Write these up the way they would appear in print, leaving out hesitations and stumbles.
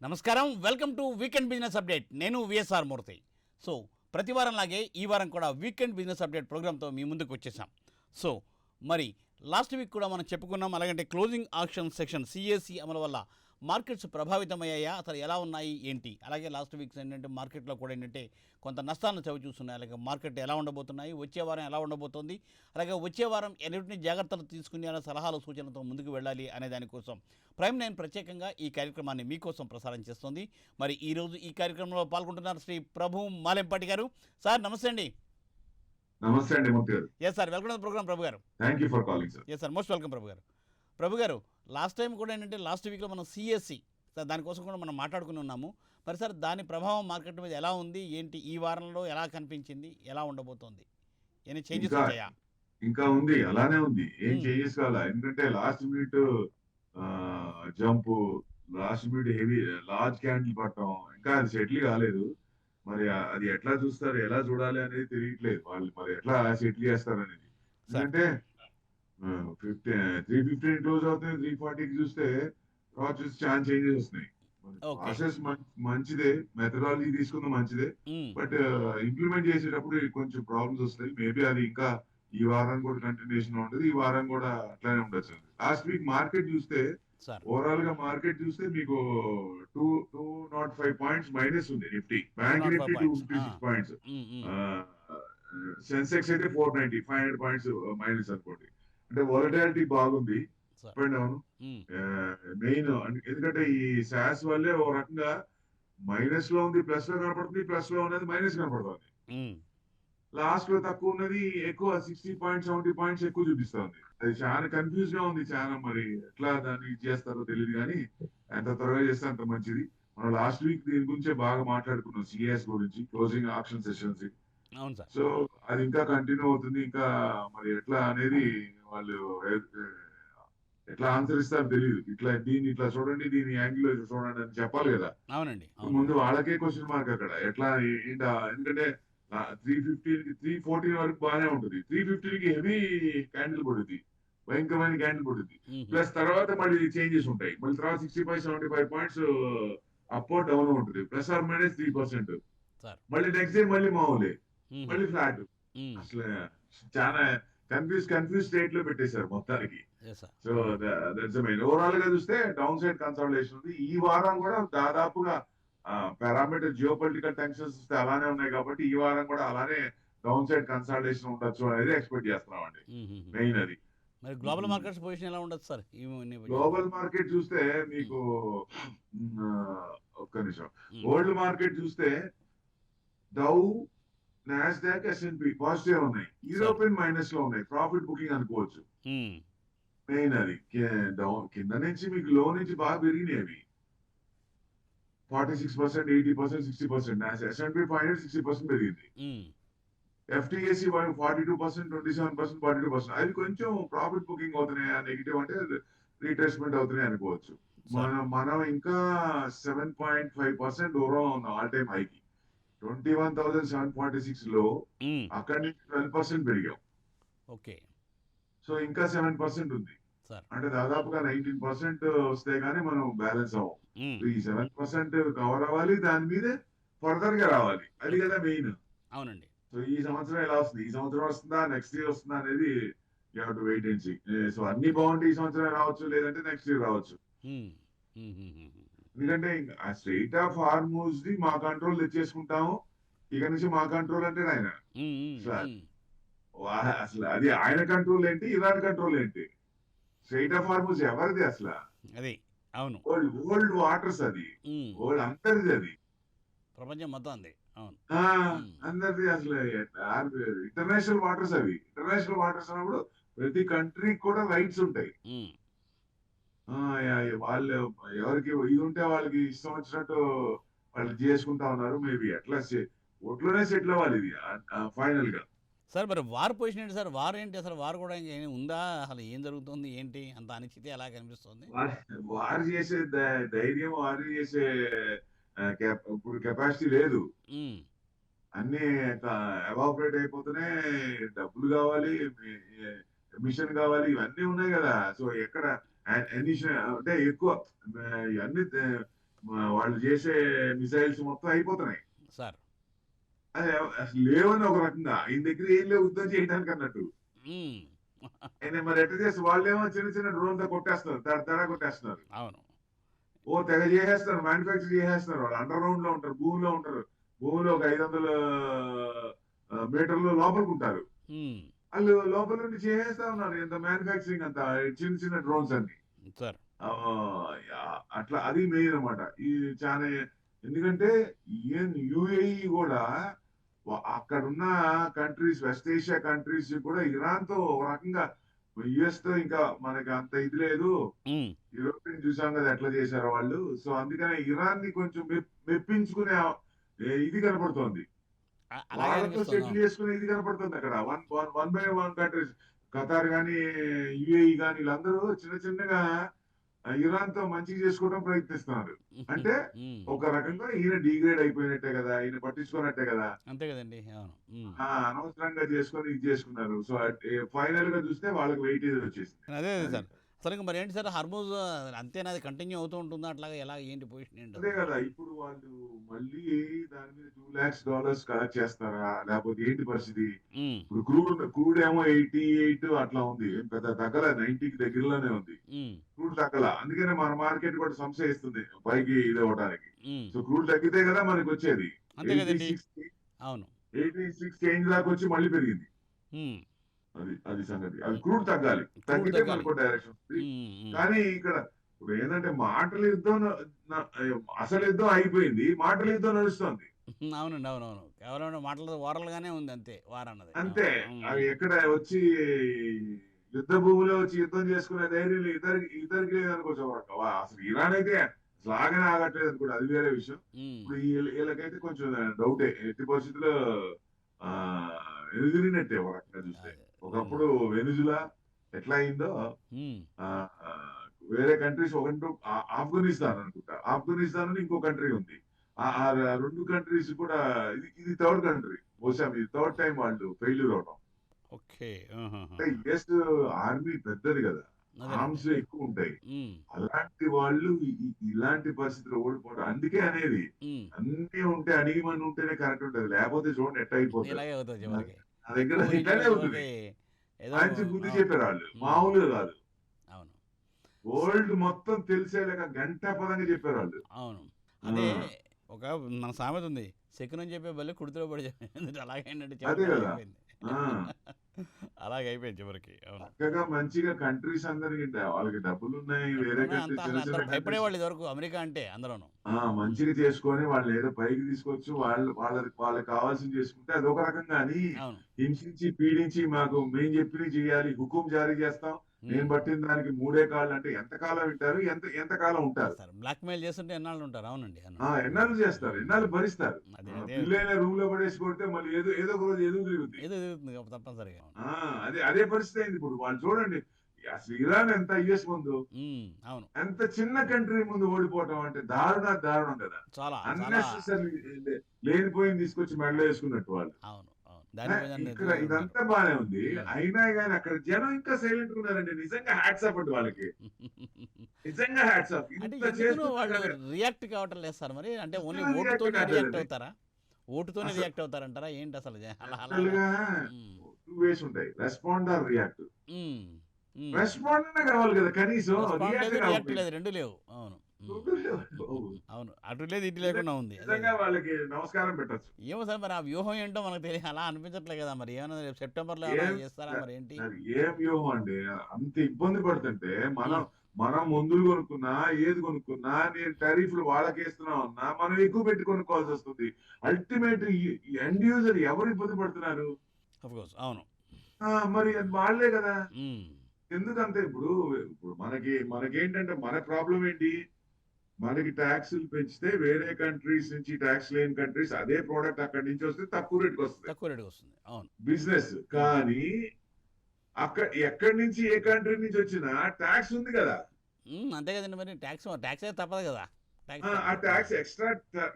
నమస్కారం, welcome to weekend business update. నేను VSR మూర్తి. So ప్రతి వారం లాగే ఈ వారం కూడా వీకెండ్ బిజినెస్ అప్డేట్ ప్రోగ్రామ్తో మీ ముందుకు వచ్చేసాం. సో మరి లాస్ట్ వీక్ కూడా మనం చెప్పుకున్నాం, అలాగంటే క్లోజింగ్ ఆక్షన్ సెక్షన్ సిఏసి అమలు వల్ల మార్కెట్స్ ప్రభావితమయ్యాయా, అసలు ఎలా ఉన్నాయి ఏంటి, అలాగే లాస్ట్ వీక్స్ ఏంటంటే మార్కెట్లో కూడా ఏంటంటే కొంత నష్టాలను చవి చూస్తున్నాయి. అలాగే మార్కెట్ ఎలా ఉండబోతున్నాయి, వచ్చే వారం ఎలా ఉండబోతోంది, అలాగే వచ్చే వారం ఎన్నింటిని జాగ్రత్తలు తీసుకుని అనే సలహాలు సూచనలతో ముందుకు వెళ్ళాలి అనే దానికోసం ప్రైమ్ నైన్ ప్రత్యేకంగా ఈ కార్యక్రమాన్ని మీకోసం ప్రసారం చేస్తుంది. మరి ఈరోజు ఈ కార్యక్రమంలో పాల్గొంటున్నారు శ్రీ ప్రభు మాలెంపాటి గారు. సార్ నమస్తే అండి. నమస్తే అండి మూర్తి గారు. Yes sir, welcome to the programme Prabhu గారు. Thank you for calling sir. Yes sir, most welcome Prabhu గారు. ప్రభు గారు, లాస్ట్ టైం కూడా ఏంటంటే లాస్ట్ వీక్లో మనం సిఎస్సి సార్ దానికోసం కూడా మనం మాట్లాడుకుని ఉన్నాము. మరి సార్ దాని ప్రభావం మార్కెట్ మీద ఎలా ఉంది ఏంటి, ఈ వారంలో ఎలా కనిపించింది, ఎలా ఉండబోతోంది, ఎన్ని చేంజెస్ వచ్చాయా? ఇంకా ఉంది, అలానే ఉంది, ఏం చేంజెస్ కావాలా. ఎందుకంటే last minute jump, last minute heavy large candle పట్టడం, ఇంకా అది సెటిల్ కాలేదు. మరి అది ఎట్లా చూస్తారు, ఎలా చూడాలి అనేది తెలియట్లేదు వాళ్ళు. మరి ఎట్లా సెటిల్ చేస్తారు అనేది. ఎందుకంటే 315 క్లోజ్ అవుతుంది, 340కి చూస్తే తర్వాత చూస్తే చాలా చేంజెస్ వస్తున్నాయి. ప్రాసెస్ మంచిదే, మెథడాలజీ తీసుకుంది మంచిదే, బట్ ఇంప్లిమెంట్ చేసేటప్పుడు కొంచెం ప్రాబ్లమ్స్ వస్తాయి. మేబీ అది ఇంకా ఈ వారం కూడా కంటిన్యూషన్ ఉంటుంది, ఈ వారం కూడా అట్లానే ఉండొచ్చు. లాస్ట్ వీక్ మార్కెట్ చూస్తే, ఓవరాల్ గా మార్కెట్ చూస్తే మీకు 205 పాయింట్స్ మైనస్ ఉంది. Nifty, bank Nifty 256 points, Sensex అయితే 490, 500 పాయింట్స్ మైనస్ అనుకోండి. అంటే వాలటాలిటీ బాగుంది, డౌన్ మెయిన్. ఎందుకంటే ఈ శాస్ వల్లే ఒక రకంగా మైనస్ లో ఉంది, ప్లస్ లో కనపడుతుంది, ప్లస్ లో ఉన్నది మైనస్ కనపడుతుంది. లాస్ట్ లో తక్కువ ఉన్నది ఎక్కువ 60 పాయింట్స్ 70 పాయింట్స్ ఎక్కువ చూపిస్తుంది. అది చాలా కన్ఫ్యూజ్ గా ఉంది. చాలా మరి ఎట్లా దాన్ని చేస్తారో తెలియదు, కానీ ఎంత త్వరగా చేస్తే అంత మంచిది. మనం లాస్ట్ వీక్ దీని గురించే బాగా మాట్లాడుకున్నాం, సిఎస్ గురించి, క్లోజింగ్ ఆప్షన్ సెషన్స్. సో అది ఇంకా కంటిన్యూ అవుతుంది. ఇంకా మరి ఎట్లా అనేది వాళ్ళు ఎట్లా ఆన్సర్ ఇస్తారో తెలియదు. దీన్ని ఇట్లా చూడండి, దీని యాంగిల్ చూడండి అని చెప్పాలి కదా. అవునండి, ముందు వాళ్ళకే క్వశ్చన్ మార్క్ అక్కడ ఎట్లా ఏంటా. ఎందుకంటే 315 314 వరకు బాగానే ఉంటుంది, 315కి హెవీ క్యాండిల్ పడుతుంది, భయంకరమైన క్యాండిల్ పడుతుంది. ప్లస్ తర్వాత మళ్ళీ చేంజెస్ ఉంటాయి. మళ్ళీ తర్వాత 65-75 పాయింట్స్ అప్ డౌన్ ఉంటుంది, ప్లస్ ఆర్ మైనస్ 3%. మళ్ళీ నెక్స్ట్ డే మళ్ళీ మామూలే, మళ్ళీ ఫ్లాట్. అసలు చాలా కన్ఫ్యూజ్ స్టేట్ లో పెట్టేశారు మొత్తానికి. So that's main. ఓవరాల్ గా చూస్తే డౌన్ సైడ్ కన్సల్టేషన్ ఉంది. ఈ వారం కూడా దాదాపుగా పారామీటర్ జియో పొలిటికల్ టెన్షన్స్ అలానే ఉన్నాయి కాబట్టి ఈ వారం కూడా అలానే డౌన్ సైడ్ కన్సల్టేషన్ ఉండొచ్చు అనేది ఎక్స్పెక్ట్ చేస్తున్నాం అండి. మెయిన్ అది. మరి గ్లోబల్ మార్కెట్స్ పొజిషన్ ఎలా ఉండదు సార్? గ్లోబల్ మార్కెట్ చూస్తే మీకు ఒక్క నిమిషం, వరల్డ్ మార్కెట్ చూస్తే డౌ, నాస్డాక్, S&P పాజిటివ్ ఉన్నాయి, యూరోపియన్ మైనస్ లో ఉన్నాయి. ప్రాఫిట్ బుకింగ్ అనుకోవచ్చు. మెయిన్ అది కింద నుంచి మీకు లో నుంచి బాగా పెరిగినాయి అవి 46%, 80%, 60%. S&P 500 60% పెరిగింది. FTSE 42%, 27%, 42%. అవి కొంచెం ప్రాఫిట్ బుకింగ్ అవుతున్నాయి. నెగిటివ్ అంటే రీట్రేస్మెంట్ అవుతున్నాయి అనుకోవచ్చు. మనం ఇంకా 7.5% దూరం ఉన్నాం ఆల్ టైమ్ హైకి. 21,746 లో అక్కడి నుంచి 12% పెరిగాం. ఓకే, సో ఇంకా 7% ఉంది. అంటే దాదాపుగా 19% వస్తే గానీ మనం బ్యాలెన్స్ అవ్వం. ఈ 7% కవర్ అవ్వాలి, దాని మీదే ఫర్దర్ గా రావాలి. అది కదా మెయిన్. అవునండి. సో ఈ సంవత్సరం ఎలా వస్తుంది, ఈ సంవత్సరం వస్తుందా, నెక్స్ట్ ఇయర్ వస్తుందా అనేది you have to wait and see. So అన్ని బాగుంటే ఈ సంవత్సరం రావచ్చు, లేదంటే నెక్స్ట్ ఇయర్ రావచ్చు. ఎందుకంటే ఆ స్ట్రెయిట్ ఆఫ్ హార్మూజ్ ని మా కంట్రోల్ తెచ్చేసుకుంటాము. ఇక నుంచి మా కంట్రోల్ అంటే ఆయన అసలు అది ఆయన కంట్రోల్ ఏంటి, ఇరాన్ కంట్రోల్ ఏంటి? స్ట్రెయిట్ ఆఫ్ హార్మూజ్ ఎవరిది అసలు? అది అవును, వరల్డ్ వాటర్స్, అది వరల్డ్ అందరిది, అది ప్రపంచం మొత్తం అందరిది. అసలు ఇంటర్నేషనల్ వాటర్స్ అవి. ఇంటర్నేషనల్ వాటర్స్ అన్నప్పుడు ప్రతి కంట్రీకి కూడా రైట్స్ ఉంటాయి. వాళ్ళు ఎవరికి ఇది ఉంటే వాళ్ళకి ఇష్టం వచ్చినట్టు వాళ్ళు చేసుకుంటా ఉన్నారు. మేబీ ఎట్లా ఒట్లోనే సెటిల్ అవ్వాలి ఇది ఫైనల్ గా. సార్ మరి వార్ పొజిషన్ ఏంటి సార్? వార్ ఏంటి అసలు? వార్ కూడా ఉందా? అసలు ఏం జరుగుతుంది ఏంటి? అంత అనిశ్చితి ఎలా కనిపిస్తుంది? వార్ చేసే ధైర్యం, వార్ చేసే ఇప్పుడు కెపాసిటీ లేదు. అన్ని ఎవాపరేట్ అయిపోతూనే డబ్బులు కావాలి, మిషన్ కావాలి, ఇవన్నీ ఉన్నాయి కదా. సో ఎక్కడ అంటే ఎక్కువ ఇవన్నీ వాళ్ళు చేసే మిసైల్స్ మొత్తం అయిపోతున్నాయి. సార్. అది అసలు లేవని ఒక రకంగా ఈయన దగ్గర ఏం లేవు యుద్ధం చేయడానికి అన్నట్టు. హ్మ్. ఆయన మరి ఎట్లా చేసి వాళ్ళేమో చిన్న చిన్న డ్రోన్తో కొట్టేస్తున్నారు, తడ కొట్టేస్తున్నారు. అవును. ఓ తెగ చేసేస్తున్నారు, మ్యానుఫ్యాక్చర్ చేసేస్తున్నారు. వాళ్ళు అండర్ గ్రౌండ్ లో ఉంటారు, భూమిలో ఉంటారు. భూమిలో ఒక 500 మీటర్లు లోపలికి ఉంటారు. హ్మ్. వాళ్ళు లోపల నుండి చేసేస్తా ఉన్నారు ఇంత మ్యానుఫ్యాక్చరింగ్ అంతా చిన్న చిన్న డ్రోన్స్ అన్ని. సార్. అట్లా అది మెయిన్ అన్నమాట. ఈ చాలా ఎందుకంటే యుఏఈ కూడా అక్కడున్న కంట్రీస్ వెస్ట్ ఏషియా కంట్రీస్ కూడా ఇరాన్ తో ఒక రకంగా యుఎస్ తో ఇంకా మనకి అంత ఇది లేదు. హ్మ్. యూరోపియన్ చూసాం కదా ఎట్లా చేశారో వాళ్ళు. సో అందుకనే ఇరాన్ ని కొంచెం మెప్పించుకునే ఇది కనపడుతోంది. అలాగే వాళ్ళతో అనిపిస్తుంది. సెటిల్ అవును. చేసుకునే ఇది కనపడుతుంది అక్కడ. One by one countries Qatar గానీ, యుఏఈ గానీ వీళ్ళందరూ చిన్న చిన్నగా ఇరాన్ తో మంచిగా చేసుకోవడం ప్రయత్నిస్తున్నారు. అంటే హ్మ్. ఒక రకంగా ఈయన డిగ్రేడ్ అయిపోయినట్టే కదా, ఈయన పట్టించుకున్నట్టే కదా. అంతే కదండి. అవును. హ్మ్. అనవసరంగా చేసుకొని ఇది చేసుకున్నారు. సో ఫైనల్ గా చూస్తే వాళ్ళకి వెయిటేజ్ వచ్చేసింది. అదే అదే అది సార్. అసలు ఇంక మరి ఏంటి సార్ హర్మూజ్ అంతేనా, అది కంటిన్యూ అవుతూ ఉంటుందా అట్లాగా, ఎలా ఏంటి పొజిషన్ ఏంటి అదే అసలు? కదా ఇప్పుడు వాళ్ళు మళ్ళీ దాని మీద $2 lakhs కలెక్ట్ చేస్తారా లేకపోతే ఏంటి పరిస్థితి? హ్మ్. ఇప్పుడు క్రూడ్ ఏమో 88 అట్లా ఉంది. ఏం పెద్ద తగ్గల, 90కి దగ్గరలోనే ఉంది. హ్మ్. క్రూడ్ తగ్గల. అందుకనే మన మార్కెట్ కూడా సంశయిస్తుంది పైకి ఇది అవ్వడానికి. హ్మ్. సో క్రూడ్ తగ్గితే కదా మనకి వచ్చేది. అంతే కదండి. 86 అవును. 86 చేంజ్ దాకా వచ్చి మళ్ళీ పెరిగింది. హ్మ్. అది సంగతి. అది క్రూడ్ తగ్గాలి. క్రూడ్ తగ్గితే తగ్గాలి. మనకు డైరెక్షన్ వస్తుంది. హ్మ్. హ్మ్. కానీ ఇక్కడ ఇప్పుడు ఏంటంటే మాటల యుద్ధం అసలు యుద్ధం అయిపోయింది. మాటల యుద్ధం నడుస్తుంది. అవునండి. అవునవును. కేవలం మాటలు ఓరల్‌గానే ఉంది అంతే వార్ అన్నది. అంతే. అవును. హ్మ్. అవి ఎక్కడ వచ్చి యుద్ధ భూమిలో వచ్చి యుద్ధం చేసుకునే ధైర్యం ఇద్దరికి లేదనుకోవచ్చు. అసలు ఇరాన్ అయితే అసలు ఆగనే ఆగట్లేదు అనుకోండి. అది వేరే విషయం. హ్మ్. ఇప్పుడు వీళ్ళకైతే కొంచెం డౌటే. ఎట్టి పరిస్థితుల్లో ఎదురినట్టే ఒక రకంగా చూస్తే. అదే. హ్మ్. ఒకప్పుడు వెనిజులా ఎట్లా అయిందో హ్మ్. ఆహ్, ఆహ్, వేరే కంట్రీస్ ఒకటి ఆఫ్ఘనిస్తాన్ అనుకుంటా. ఆఫ్ఘనిస్తాన్ అని ఇంకో కంట్రీ ఉంది. ఆ ఆ 2 కంట్రీస్ కూడా ఇది థర్డ్ కంట్రీ. బహుశా ఇది థర్డ్ టైమ్ వాళ్ళు ఫెయిల్యూర్ అవ్వడం. ఓకే. అంటే ఆహాహాహా! యుఎస్ ఆర్మీ పెద్దది కదా! అదేనండి. ఆర్మ్స్ ఎక్కువ ఉంటాయి. హ్మ్. అలాంటి వాళ్ళు ఇలాంటి పరిస్థితిలో ఓడిపోవడం. అందుకే అనేది హ్మ్. అన్నీ ఉంటే అణిగిమని ఉంటేనే కరెక్ట్ ఉంటది. లేకపోతే చూడండి ఎట్ట అయిపోతది. ఇలాగే అవుతది నా చివరికి. నా దగ్గర ఎక్కువ ఊహించడం ఇట్లానే ఉంటుంది. చివరికి ఏదో మంచి బుద్ధి అవును. చెప్పారు వాళ్ళు. హ్మ్. మామూలుగా కాదు. అవును. వరల్డ్ మొత్తం తెలిసేలాగా గంటాపదంగా చెప్పారు వాళ్ళు. అవును. ఆ! అదే ఒక మన సామెత ఉంది. శకునం చెప్పే బల్లి కుడితిలో పడి అలాగే ఏంటంటే అదే చివరికి అలా కదా! అయిపోయింది. ఆ! అలాగే అయిపోయింది చివరికి. అవును. చక్కగా మంచిగా కంట్రీస్ అందరికి వాళ్ళకి డబ్బులున్నాయి. వేరే డబ్బులున్నాయి అంతా, కంట్రీస్ అసలు చిన్న అందరూ చిన్న కంట్రీస్ భయపడేవాళ్ళు ఇదివరకు అమెరికా అంటే అందరూను. హ్మ్. మంచిగా చేసుకొని వాళ్ళనేదో పైకి తీసుకొచ్చి వాళ్ళకి కావాల్సింది చేసుకుంటే అదొక రకం గాని, అవును. హింసించి, పీడించి మేము చెప్పినవి చేయాలి, హుకుం జారీ చేస్తాం. నేను హ్మ్. పట్టిన దానికి మూడే కాళ్ళు అంటే ఎంతకాలం వింటారు? ఎంతకాలం ఉంటారు? చేస్తారు. బ్లాక్‌మెయిల్ చేస్తుంటే ఎన్నాళ్ళు ఉంటారు. అవునండి. అవును. ఎన్నాళ్ళు చేస్తారు? హ్మ్. ఎన్నాళ్ళు భరిస్తారు? అదే పిల్లైన రూమ్‌లో పడేసి కొడితే మళ్ళీ ఏదో ఒక రోజు ఎదురు తిరుగుద్ది. ఏదో జరుగుతుంది తప్పనిసరిగా. అవును. ఆ! అదే పరిస్థితి అయింది ఇప్పుడు. వాళ్ళు చూడండి అసలు ఇరాన్ ఎంత యూఎస్ ముందు హ్మ్. అవును. అంత చిన్న కంట్రీ ముందు ఓడిపోవటం అంటే దారుణం కదా! చాలా చాలా అన్నెసెసరీ లేనిపోయింది తీసుకొచ్చి మెడలో వేసుకున్నట్టు వాళ్ళు. అవును. అవును. దానికి పోయి దాన్ని ఇక్కడ ఎత్తుకుపోయి ఉంటారు. ఇదంతా బానే ఉంది. హ్మ్. అయినా గాని అక్కడ జనం ఇంకా సైలెంట్‌గా ఉన్నారండి. నిజంగా హ్యాట్స్ ఆఫ్ అండి వాళ్ళకి. నిజంగా హ్యాట్స్ ఆఫ్. అంటే ఇంత ఎందుకునో చేస్తున్నా వాళ్ళు కానీ రియాక్ట్ కావటం లేదు సార్ మరి? అంటే ఓన్లీ అస్సలు రియాక్ట్ ఓటుతోనే రియాక్ట్ కావట్లేదండి. అవుతారా? ఓటుతోనే అసలు రియాక్ట్ అవుతారంటారా? ఏంటి అసలు అలాగా? యాక్చువల్‌గా హ్మ్. 2 వేస్ ఉంటాయి. Respond or react. Hmm. Hmm. Respond అన్నా కావాలి కదా! కనీసం రెస్పాండ్ రియాక్ట్ లేదు, రియాక్ట్ కాకపోయింది. లేదు. 2 లేవు. అవును. హ్మ్. 2 లేవండి బాబు. అవును. అటు లేదు, ఇటు నిజంగా లేకుండా ఉంది. అదే నిజంగా కదా! వాళ్ళకి నమస్కారం పెట్టొచ్చు. ఏమో సార్ మరి ఆ వ్యూహం ఏంటో మనకు అలా అనిపించట్లే కదా! మరి ఏమన్నా రేపు సెప్టెంబర్‌లో ఏమైనా ఏం చేస్తారా మరి ఏంటి? మరి ఏం వ్యూహం అండి. అంత ఇబ్బంది పడుతుంటే మనం హ్మ్. మనం మందులు కొనుక్కున్నా, ఏది కొనుక్కున్నా నేను టారిఫ్‌లు వాళ్ళకేస్తున్నామన్నా మనం ఎక్కువ పెట్టి కొనుక్కోవాల్సొస్తుంది. అల్టిమేట్ ఎండ్ యూజర్ ఎవరు ఇబ్బంది పడుతున్నారు? ఆఫ్‌కోర్స్. అవును. మరి అది వాళ్ళే గదా! హ్మ్. ఎందుకంటే ఇప్పుడు మనకేంటంటే మన ప్రాబ్లమ్ ఏంటి? మనకి టాక్స్‌లు పెంచితే వేరే కంట్రీస్ నుంచి టాక్స్ లేని కంట్రీస్ అదే ప్రొడక్ట్ అక్కడి నుంచి వస్తే తక్కువ రేట్‌కొస్తది. తక్కువ రేటుకొస్తుంది. అవును. బిజినెస్. హ్మ్. కానీ ఎక్కడి నుంచి ఏ కంట్రీ నుంచి వచ్చినా టాక్స్ ఉంది గదా! హ్మ్. అంతే కదండీ మరి. టాక్స్ అయితే తప్పదు కదా! టాక్స్ ఆ తప్పదు. హ్మ్. Talks extra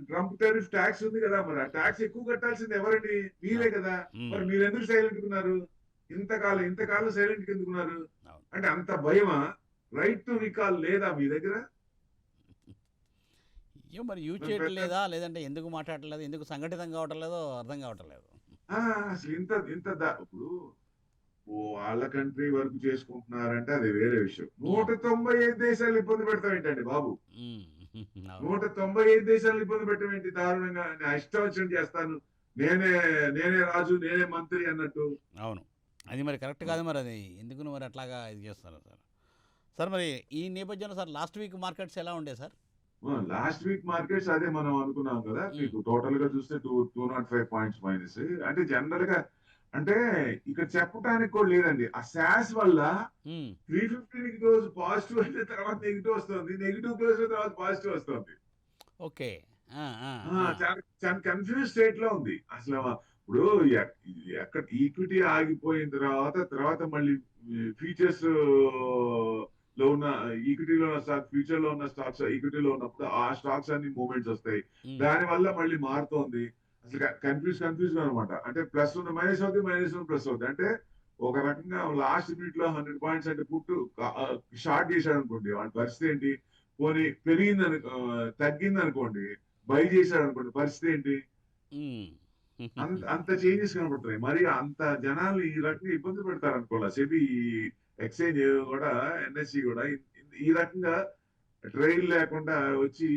Trump tariff tax ఉంది గదా! మరి ఆ టాక్స్ ఎక్కువ కట్టాల్సింది ఎవరండి? మీరే అవును. గదా! హ్మ్. మరి మీరెందుకు సైలెంట్‌గున్నారు? ఇంతకాలం సైలెంట్‌గా ఎందుకున్నారు? అవును. అంటే అంత భయమా? రైట్ టు రికాల్ లేదా మీ దగ్గర? అయ్యో మరి యూజ్ చేయటం లేదా, లేదంటే ఎందుకు మాట్లాడట్లేదు, ఎందుకు సంఘటితం కావటం లేదో అర్థం కావటం లేదు. ఆ, అసలు ఇంత ఇంత ఇప్పుడు వాళ్ళ కంట్రీ వరకు చేసుకుంటున్నారంటే అది వేరే విషయం. 195 దేశాలు ఇబ్బంది పెడతాం ఏంటండి బాబు? ఉమ్, అవును 195 దేశాలు ఇబ్బంది పెట్టడం ఏంటి దారుణంగా? నా ఇష్టం వచ్చినట్టు చేస్తాను, నేనే నేనే రాజు నేనే మంత్రి అన్నట్టు. అవును. అది మరి కరెక్ట్ కాదు, మరి అది ఎందుకు మరి అట్లాగా ఇది చేస్తారు సార్? సార్ మరి ఈ నేపథ్యంలో సార్ లాస్ట్ వీక్ మార్కెట్స్ ఎలా ఉండే సార్? లాస్ట్ వీక్ మార్కెట్స్ అదే మనం అనుకున్నాం కదా, ఉమ్, మీకు టోటల్ గా చూస్తే 205 పాయింట్స్ మైనస్. అంటే జనరల్ గా, అంటే ఇక్కడ చెప్పడానికి కూడా లేదండి. ఆ శాస్ వల్ల ఉమ్, 350 క్లోజ్ పాజిటివ్ అయిన తర్వాత నెగిటివ్ వస్తుంది, నెగిటివ్ క్లోజ్ అయిన తర్వాత పాజిటివ్ వస్తుంది. ఓకే. ఆ, ఆ, ఆ, చాలా చాలా కన్ఫ్యూజ్ స్టేట్ లో ఉంది అసలు. ఇప్పుడు ఎక్కడ ఈక్విటీ ఆగిపోయిన తర్వాత మళ్ళీ ఫ్యూచర్స్ లో ఉన్న ఈక్విటీలో ఉన్న స్టాక్, ఫ్యూచర్ లో ఉన్న స్టాక్స్ ఈక్విటీలో ఉన్నప్పుడు ఆ స్టాక్స్ అన్ని మూవ్మెంట్స్ వస్తాయి. ఉమ్, దాని వల్ల మళ్ళీ మారుతోంది. అసలు కన్ఫ్యూజ్ అనమాట. అంటే ప్లస్ ఉన్న మైనస్ అవుతుంది, మైనస్ ఉన్న ప్లస్ అవుతుంది. అంటే ఒక రకంగా లాస్ట్ మినిట్ లో 100 పాయింట్స్ అంటే పుట్టు షార్ట్ చేశాడు అనుకోండి, వాడి పరిస్థితి ఏంటి? పోనీ పెరిగింది తగ్గింది అనుకోండి, బై చేశాడు అనుకోండి, పరిస్థితి ఏంటి? ఉమ్. అంత అంత చేంజెస్ కనబడుతున్నాయి. మరి అంత జనాలు ఈ రకంగా ఇబ్బంది పెడతారు అనుకోవాలి. సెబీ, ఎక్స్చేంజ్ కూడా, ఎన్ఎస్సి కూడా ఈ రకంగా ట్రైల్ లేకుండా వచ్చి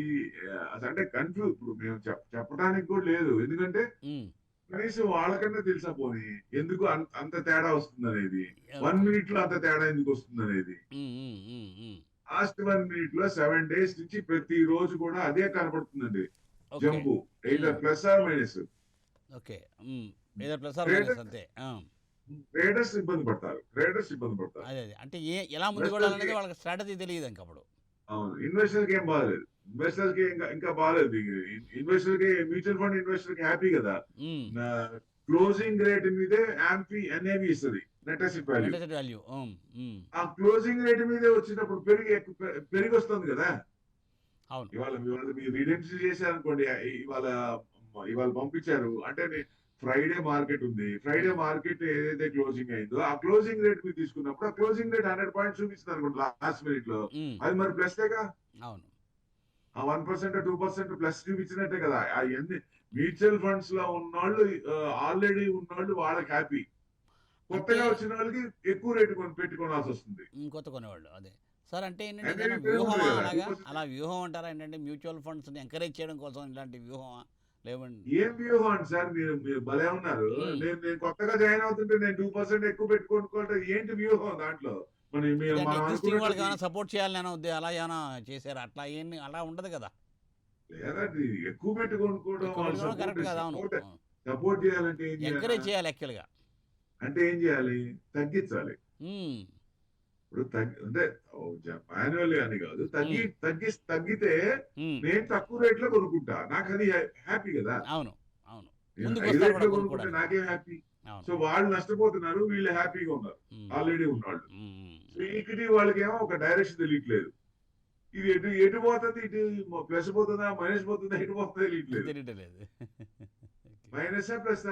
అంటే కన్ఫ్యూజ్. ఇప్పుడు మేము చెప్పడానికి కూడా లేదు, ఎందుకంటే ఉమ్, కనీసం వాళ్ళకన్నా తెలుసా పోనీ ఎందుకు అంత తేడా వస్తుంది అనేది. 1 ఓకే. మినిట్ లో అంత తేడా ఎందుకు వస్తుంది అనేది. ఉమ్, ఉమ్, ఉమ్, ఉమ్. లాస్ట్ 1 మినిట్ లో 7 days నుంచి ప్రతి రోజు కూడా అదే కనబడుతుందండి. Okay. Jump um, either plus or minus. Okay. ఏదో ప్లస్ ఆర్ ట్రేడర్ మైనస్ అంతే. ట్రేడర్స్ ఇబ్బంది పడతారు, ట్రేడర్స్ ఇబ్బంది పడతారు. అదే అదే అంటే ఎలా ముందుకు ఇన్వెస్టర్స్ కి, వెళ్ళాలనేది వాళ్ళకి స్ట్రాటజీ తెలియదు ఇంకప్పుడు. అవును, ఇన్వెస్టర్ కి ఏం బాగాలేదు. ఇన్వెస్టర్ కి ఇంకా బాగాలేదు. ఇన్వెస్టర్ కి, మ్యూచువల్ ఫండ్ ఇన్వెస్టర్ కి హ్యాపీ కదా. ఉమ్, క్లోజింగ్ రేట్ మీదే యాంపీ ఎన్ఏవి ఇస్తుంది, net asset value. Net asset value. ఆ క్లోజింగ్ రేట్ మీదే వచ్చినప్పుడు పెరిగి వస్తుంది కదా. అవును. ఇవాళ మీరు రిడెంప్షన్ చేశారనుకోండి, ఇవాళ ఇవాళ పంపించారు అంటే ఫ్రైడే మార్కెట్ ఉంది, ఫ్రైడే మార్కెట్ ఏదైతే క్లోజింగ్ అయిందో ఆ క్లోజింగ్ రేట్ మీరు తీసుకున్నప్పుడు ఆ క్లోజింగ్ రేట్ 100 పాయింట్స్ చూపిస్తుంది అనుకోండి లాస్ట్ మినిట్ లో, ఉమ్, అది మరి ప్లస్గా. అవును. ఆ 1% 2% ప్లస్ చూపించినట్టే కదా. అవన్నీ మ్యూచువల్ ఫండ్స్ లో ఉన్నవాళ్ళు, ఆల్రెడీ ఉన్నవాళ్ళు వాళ్ళకి హ్యాపీ. అంటే కొత్తగా వచ్చిన వాళ్ళకి ఎక్కువ రేటు పెట్టుకోవాల్సి వస్తుంది. కొత్త కొనేవాళ్ళు అదే సార్. అంటే ఏంటంటే అనేది ఏదైనా పెరుగుతుంది వ్యూహమా కదా అలాగా, 2%. అలా వ్యూహం అంటారా ఏంటంటే మ్యూచువల్ ఫండ్స్ని ఎంకరేజ్ చేయడం కోసం ఇలాంటి వ్యూహమా లేవండి? ఏం వ్యూహం అండి సార్, మీరు భలే ఉన్నారు. ఉమ్, నేను కొత్తగా జాయిన్ అవుతుంటే నేను 2% ఎక్కువ పెట్టుకోనుకుంటే ఏంటి వ్యూహం దాంట్లో? అదే అంటే మనం ఎగ్జిస్టింగ్ వాళ్ళకి అనుకున్నట్టు ఏమైనా సపోర్ట్ చేయాలని అలా ఏమైనా చేశారు? అట్లా ఏం అలా ఉండదు కదా. లేదండి. ఎక్కువ పెట్టుకోనుకోవడం ఎక్కువ వాళ్ళు పెట్టుకోవడం సపోర్ట్ కరెక్ట్ కాదు. అవును. సపోర్ట్ సపోర్ట్ చేయాలంటే ఏం చేయాలి? ఎంకరేజ్ చేయాలి యాక్చువల్గా. అంటే ఏం చేయాలి? తగ్గించాలి. ఉమ్, ఇప్పుడు అంటే మాన్యువల్ అని కాదు, ఉమ్, తగ్గితే ఉమ్, నేను తక్కువ రేట్లో కొనుక్కుంటా, నాకు అది హ్యాపీ కదా. అవును. అవును. నేను ముందుకు 5 వస్తారు కూడా రేట్లో కొనుక్కుంటే కొనుక్కోవడానికి. నాకేం హ్యాపీ. అవును. సో వాళ్ళు నష్టపోతున్నారు, వీళ్ళు హ్యాపీగా ఉన్నారు, ఉమ్, ఆల్రెడీ ఉన్నాళ్ళు. ఉమ్, సో ఈక్విటీ వాళ్ళకేమో ఒక డైరెక్షన్ తెలియట్లేదు. ఇది ఎటు ఎటు పోతుంది, ఇటు ప్లస్ పోతుందా మైనస్ పోతుందా, ఎటు పోతుందా తెలియట్లేదు. తెలియట్లేదు. మైనస్ ప్లస్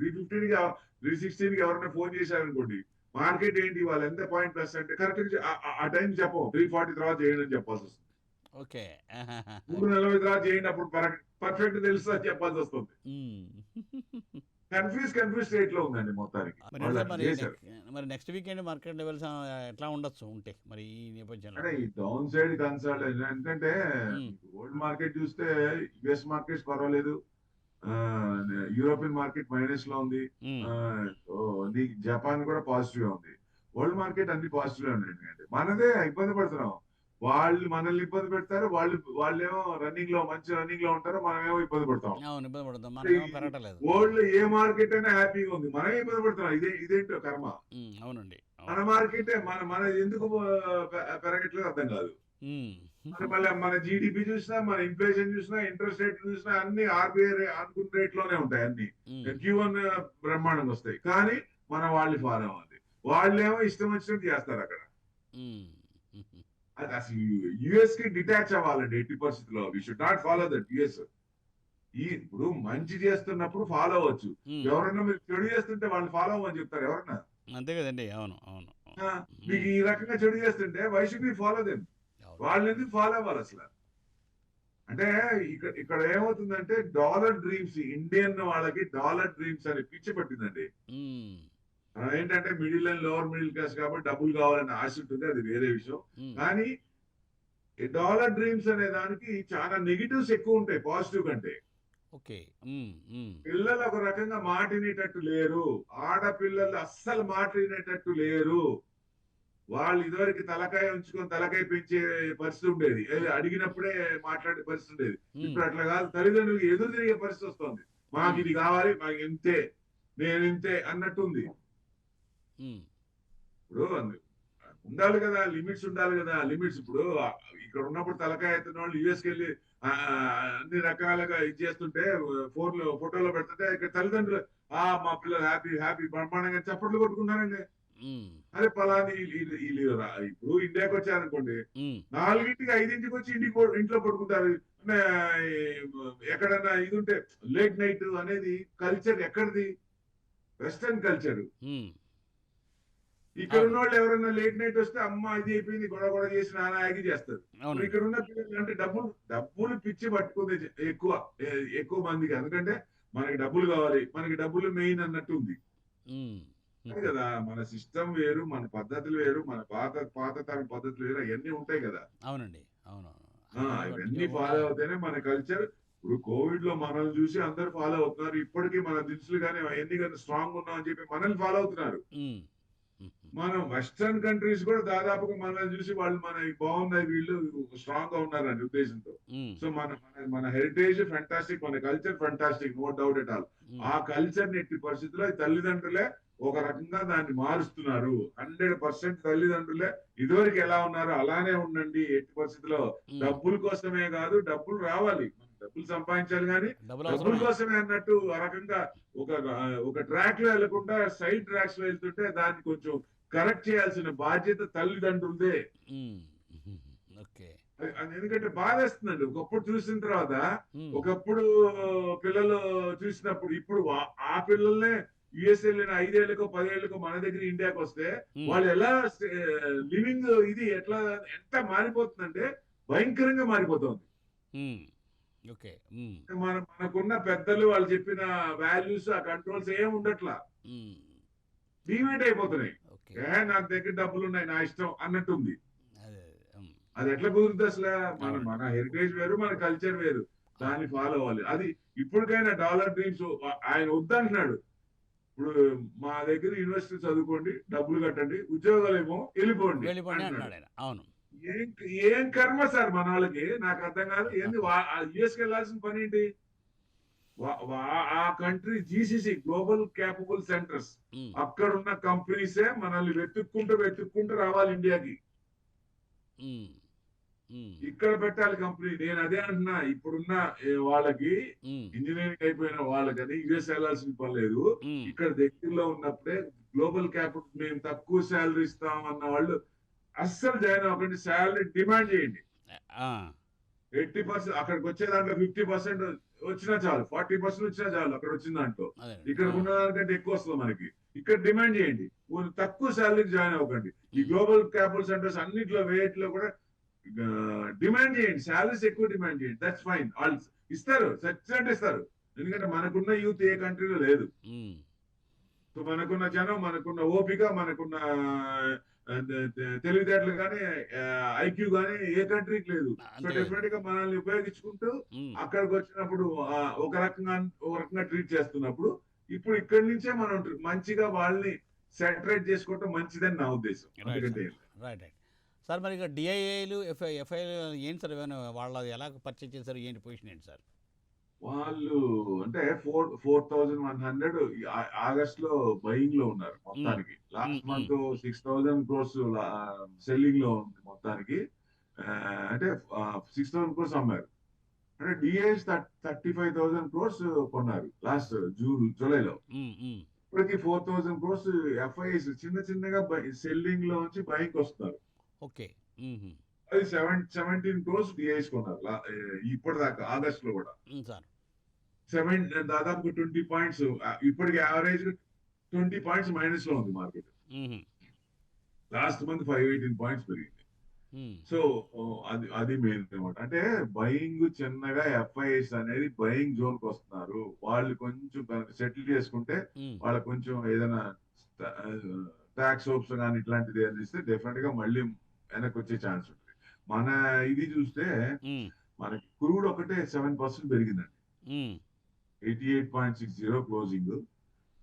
350 316 ఎవరైనా ఫోన్ చేశారనుకోండి, మార్కెట్ ఏంటి వాళ్ళు ఎంత పాయింట్ ప్లస్ అంటే కరెక్ట్ ఆ టైం చెప్పం, 340 తర్వాత చేయండి అని చెప్పాల్సి వస్తుంది. ఓకే. 340 తర్వాత చేయండి, అప్పుడు పర్ఫెక్ట్ తెలుసు అని చెప్పాల్సి వస్తుంది. కన్ఫ్యూజ్ స్టేట్ లో ఉందండి మొత్తానికి. మరి వాళ్ళు సార్ అట్లా మరి చేశారు. మరి నెక్స్ట్ వీకెండ్ మార్కెట్ లెవెల్స్ ఎట్లా ఉండొచ్చు ఉంటే మరి ఈ నేపథ్యంలో? అంటే ఈ డౌన్ సైడ్ కన్సల్ట్ ఎందుకంటే ఉమ్, వరల్డ్ మార్కెట్ చూస్తే యుఎస్ మార్కెట్స్ పర్వాలేదు, ఆ, యూరోపియన్ మార్కెట్ మైనస్ లో ఉంది, ఉమ్, ఆ, ఓ, జపాన్ కూడా పాజిటివ్ ఉంది. వరల్డ్ మార్కెట్ అన్ని పాజిటివ్ ఉన్నాయి. ఎందుకంటే మనదే ఇబ్బంది పడుతున్నాం. వాళ్ళు మనల్ని ఇబ్బంది పెడతారు, వాళ్ళేమో మంచి రన్నింగ్ లో ఉంటారు, మనమేమో ఇబ్బంది పడతాం. అవును. ఇబ్బంది పడుతుంది, మనమేమో పెరగటలేదు. వరల్డ్ ఏ మార్కెట్ అయినా హ్యాపీగా ఉంది, మనమే ఇబ్బంది పడుతున్నాం. ఇదేంటో కర్మ. అవునండి. మన అవును. మార్కెటే మన ఎందుకు పెరగట్లేదు అర్థం కాదు. ఉమ్, మళ్ళీ మన జీడిపి చూసినా, మన ఇన్ఫ్లేషన్ చూసినా, ఇంట్రెస్ట్ రేట్ చూసినా అన్ని ఆర్బీఐ అనుకున్న రేట్ లోనే ఉంటాయి. అన్ని ఉమ్, Q1 బ్రహ్మాండంగా వస్తాయి. కానీ మన వాళ్ళు ఫాలో అవ్వాలి, వాళ్ళేమో ఇష్టం వచ్చినట్టు చేస్తారు అక్కడ. ఉమ్, అది అసలు యుఎస్ కి డిటాచ్ అవ్వాలండి ఎట్టి పరిస్థితుల్లో. We should not follow that US. ఇప్పుడు మంచి చేస్తున్నప్పుడు ఫాలో అవ్వచ్చు. ఉమ్. ఎవరన్నా మీరు చెడు చేస్తుంటే వాళ్ళు ఫాలో అవ్వని చెప్తారు ఎవరన్నా? అంతే కదండి. అవును. అవును. ఆ, మీకు ఈ రకంగా చెడు చేస్తుంటే why should we follow them? అవును. వాళ్ళు ఎందుకు ఫాలో అవ్వాలి అసలు? అంటే ఇక్కడ ఏమవుతుందంటే డాలర్ డ్రీమ్స్, ఇండియన్ వాళ్ళకి డాలర్ డ్రీమ్స్ అని పిచ్చి పట్టిందండి. ఉమ్, ఏంటంటే middle and lower middle class కాబట్టి డబ్బులు కావాలని ఆశ ఉంటుంది, అది వేరే విషయం. ఉమ్, కానీ ఈ డాలర్ డ్రీమ్స్ అనే దానికి చాలా నెగిటివ్స్ ఎక్కువ ఉంటాయి పాజిటివ్ కంటే. ఓకే. ఉమ్, ఉమ్, పిల్లలు ఒక రకంగా మాట వినేటట్టు లేరు, ఆడపిల్లలు అస్సలు మాట వినేటట్టు లేరు. వాళ్ళు ఇదివరకు తలకాయ ఉంచుకొని తలకాయ పెంచే పరిస్థితి ఉండేది, అడిగినప్పుడే మాట్లాడే పరిస్థితి ఉండేది. ఉమ్, ఇప్పుడు అట్లా కాదు, తల్లిదండ్రులకు ఎదురు తిరిగే పరిస్థితి వస్తుంది. మాకు ఇది కావాలి, మాకు ఇంతే, నేను ఇంతే అన్నట్టు ఉంది. ఉమ్, ఇప్పుడు ఉండాలి కదా, లిమిట్స్ ఉండాలి కదా. లిమిట్స్ ఇప్పుడు ఇక్కడ ఉన్నప్పుడు తలకాయ ఎత్తిన వాళ్ళు యుఎస్కి వెళ్ళి అన్ని రకాలుగా ఇది చేస్తుంటే ఫోటోలో పెడుతుంటే ఇక్కడ తల్లిదండ్రులు మా పిల్లలు హ్యాపీ హ్యాపీ బ్రహ్మాండంగా చప్పట్లు కొట్టుకున్నారండి. ఉమ్, అదే పలాని ఇప్పుడు ఇండియాకి వచ్చారనుకోండి, ఉమ్, 4ంటికి 5ంటికి వచ్చి ఇంట్లో పడుకుంటారు. అంటే ఎక్కడన్నా ఇది ఉంటే లేట్ నైట్ అనేది కల్చర్ ఎక్కడిది? Western culture. ఉమ్, ఇక్కడ ఉన్న వాళ్ళు ఎవరైనా లేట్ నైట్ వస్తే అమ్మ ఇది అయిపోయింది, గొడవ గొడవ చేసి నానాగి చేస్తారు. అవును. ఇక్కడ ఉన్న పిల్లలు అంటే డబ్బులు పిచ్చి పట్టుకుంది ఎక్కువ మందికి. ఎందుకంటే మనకి డబ్బులు కావాలి, మనకి డబ్బులు మెయిన్ అన్నట్టు ఉంది. ఉమ్, అది కదా, మన సిస్టమ్ వేరు, మన పద్ధతులు వేరు, మన పాత తరం పద్ధతులు వేరు, అవన్నీ ఉంటాయి కదా. అవునండి. అవునవును. ఇవన్నీ ఫాలో అవుతేనే మన కల్చర్. ఇప్పుడు కోవిడ్ లో మనల్ని చూసి అందరు ఫాలో అవుతున్నారు. ఇప్పటికీ మన దినుసులు కానీ అవన్నీ కానీ స్ట్రాంగ్ ఉన్నాం అని చెప్పి మనల్ని ఫాలో అవుతున్నారు. ఉమ్, ఉమ్, మనం వెస్టర్న్ కంట్రీస్ కూడా దాదాపుగా మనల్ని చూసి వాళ్ళు మన బాగున్నాయి, వీళ్ళు స్ట్రాంగ్ గా ఉన్నారని ఉద్దేశంతో. ఉమ్, సో మన హెరిటేజ్ ఫెంటాస్టిక్, మన culture fantastic, no doubt at all. Um, ఆ కల్చర్ ని ఎట్టి పరిస్థితుల్లో ఈ తల్లిదండ్రులే ఒక రకంగా దాన్ని మారుస్తున్నారు. 100% తల్లిదండ్రులే ఇదివరకు ఎలా ఉన్నారో అలానే ఉండండి. ఎట్టి పరిస్థితుల్లో డబ్బుల కోసమే కాదు, డబ్బులు రావాలి, డబ్బులు సంపాదించాలి, కానీ డబ్బులు డబ్బుల అవసరమే. కోసమే అన్నట్టు ఆ రకంగా ఒక ఒక ట్రాక్ లో వెళ్లకుండా సైడ్ ట్రాక్స్ లో వెళ్తుంటే దాన్ని కొంచెం కరెక్ట్ చేయాల్సిన బాధ్యత తల్లిదండ్రులదే. ఉమ్, ఉమ్, ఓకే. ఎందుకంటే బాధేస్తుందండి ఒకప్పుడు చూసిన తర్వాత. ఉమ్, ఒకప్పుడు పిల్లలు చూసినప్పుడు ఇప్పుడు ఆ పిల్లల్నే యుఎస్ వెళ్ళిన 5 ఏళ్లకో 10 ఏళ్లకో మన దగ్గర ఇండియాకి వస్తే ఉమ్, వాళ్ళు ఎలా లివింగ్ ఇది ఎట్లా ఎంత మారిపోతుందంటే భయంకరంగా మారిపోతుంది. ఉమ్, ఓకే. ఉమ్, మనకున్న పెద్దలు వాళ్ళు చెప్పిన వాల్యూస్, ఆ కంట్రోల్స్ ఏం ఉండట్లా, ఉమ్, డిమేట్ అయిపోతున్నాయి. ఓకే. నాకు దగ్గర డబ్బులు ఉన్నాయి, నా ఇష్టం అన్నట్టుంది. అదే. ఉమ్, అది ఎట్లా కుదురుతుంది అసలు? అవునండి. మన హెరిటేజ్ వేరు, మన కల్చర్ వేరు, దాన్ని ఫాలో అవ్వాలి. అది ఇప్పటికైనా డాలర్ డ్రీమ్స్ ఆయన వద్దంటున్నాడు. ఇప్పుడు మా దగ్గర యూనివర్సిటీ చదువుకోండి, డబ్బులు కట్టండి, ఉద్యోగాలు ఏమో వెళ్ళిపోండి వెళ్ళిపోండి అంటున్నాడు. అంటున్నాడు ఆయన. అవును. ఏం ఏం కర్మ సార్ మన వాళ్ళకి, నాకు అర్థం కాదు. ఏంది యుఎస్కి వెళ్ళాల్సిన పని ఏంటి? ఆ country GCC, global capable centres, um, అక్కడ ఉన్న కంపెనీసే మనల్ని వెతుక్కుంటూ రావాలి ఇండియాకి. ఉమ్, ఉమ్, ఇక్కడ పెట్టాలి కంపెనీ. నేను అదే అంటున్నా, ఇప్పుడున్న వాళ్ళకి ఉమ్, ఇంజనీరింగ్ అయిపోయిన వాళ్ళకని యుఎస్ వెళ్ళాల్సిన పని లేదు. ఉమ్, ఇక్కడ దగ్గరలో ఉన్నప్పుడే గ్లోబల్ క్యాపిటల్, మేము తక్కువ శాలరీ ఇస్తాం అన్న వాళ్ళు అస్సలు జాయిన్ అవ్వకండి. శాలరీ డిమాండ్ చేయండి. ఆ, 80% అక్కడికి వచ్చే దాంట్లో 50% వచ్చినా చాలు, 40% వచ్చినా చాలు అక్కడ వచ్చిన దాంట్లో. అదే. ఇక్కడ ఉన్న దానికంటే ఎక్కువ వస్తుంది మనకి. ఇక్కడ డిమాండ్ చేయండి, తక్కువ శాలరీకి జాయిన్ అవ్వకండి. ఈ గ్లోబల్ క్యాపిటల్ సెంటర్స్ అన్నిట్లో వేటిలో కూడా డిమాండ్ చేయండి, శాలరీస్ ఎక్కువ డిమాండ్ చేయండి. దట్స్ ఫైన్, వాళ్ళు ఇస్తారు, సచ్చినట్టు ఇస్తారు. ఎందుకంటే మనకున్న యూత్ ఏ కంట్రీలో లేదు. ఉమ్, సో మనకున్న జనం, మనకున్న ఓపిక, మనకున్న తెలివితేటలు కానీ ఐక్యూ కానీ ఏ కంట్రీకి లేదు. సో అంతే. డెఫినెట్ గా మనల్ని ఉపయోగించుకుంటూ ఉమ్, అక్కడికి వచ్చినప్పుడు ఒక రకంగా ట్రీట్ చేస్తున్నప్పుడు, ఇప్పుడు ఇక్కడి నుంచే మనం మంచిగా వాళ్ళని సెటరేట్ చేసుకోవటం మంచిదని నా ఉద్దేశం. రైట్ ఎందుకంటే సార్. Right right sir. మరి ఇక డిఐఏలు ఎఫ్ఐఏలు ఏంటి సార్? ఏమైనా వాళ్ళ ఎలా పర్చేజ్ చేశారు, ఏంటి పొజిషన్ ఏంటి సార్? వాళ్ళు అంటే 4,100 ఆగస్ట్ లో బయింగ్ లో ఉన్నారు మొత్తానికి. లాస్ట్ మంత్ 6,000 క్రోర్స్ సెల్లింగ్ లో ఉంది మొత్తానికి. అంటే 6,000 క్రోర్స్ అమ్మారు. అంటే డిఐస్ 35,000 క్రోర్స్ కొన్నారు లాస్ట్ జూలైలో. ఉమ్, ఉమ్, ఇప్పటికి 4,000 క్రోర్స్ ఎఫ్ఐఎస్ చిన్నగా సెల్లింగ్ లో నుంచి బయింగ్ వస్తున్నారు. ఓకే. ఉమ్, అది 17 క్రోర్స్ డిఐస్ కొన్నారు ఇప్పటిదాకా ఆగస్ట్ లో కూడా. సార్. దాదాపు 20 పాయింట్స్, ఇప్పటికి యావరేజ్ 20 పాయింట్స్ మైనస్ లో ఉంది మార్కెట్. ఉమ్, లాస్ట్ మంత్ 518 పాయింట్స్ పెరిగింది. సో అది అది మెయిన్ అనమాట. అంటే బయింగ్ చిన్నగా ఎఫ్ఐఎస్ అనేది బయింగ్ జోన్ కి వస్తున్నారు. వాళ్ళు కొంచెం సెటిల్ చేసుకుంటే వాళ్ళకి కొంచెం ఏదైనా ట్యాక్స్ హోప్స్ కానీ ఇట్లాంటిది అందిస్తే డెఫినెట్ గా మళ్ళీ వెనక్కి వచ్చే ఛాన్స్ ఉంటుంది. మన ఇది చూస్తే మనకి క్రూడ్ ఒకటే 7% పెరిగిందండి. 88.60 క్లోజింగ్.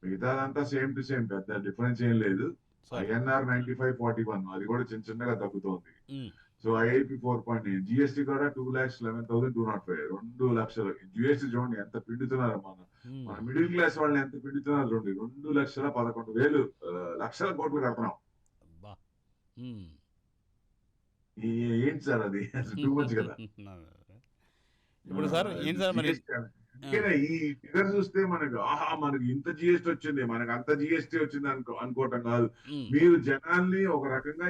మిగతాదంతా సేమ్ టు సేమ్, పెద్ద డిఫరెన్స్ ఏం లేదు. ఐఎన్ఆర్ 95.41 అది కూడా చిన్న చిన్నగా తగ్గుతోంది. సో ఐఐపి 4.9, జిఎస్టీ కూడా 2,11,205, 2 లక్షలు. జిఎస్టీ చూడండి ఎంత పిండుతున్నారు. మన మిడిల్ క్లాస్ వాళ్ళని ఎంత పిండుతున్నారు చూడండి. 2,11,000 లక్షల కోట్లు కడుతున్నాం. ఏంటి సార్ అది? టూ మచ్ కదా. ఇప్పుడు సార్ ఏంటి సార్ మరి ఈ ఫిగర్ చూస్తే మనకు మనకి ఇంత జిఎస్టీ వచ్చింది, మనకు అంత జిఎస్టీ వచ్చింది అనుకోవటం కాదు. మీరు జనాల్ని ఒక రకంగా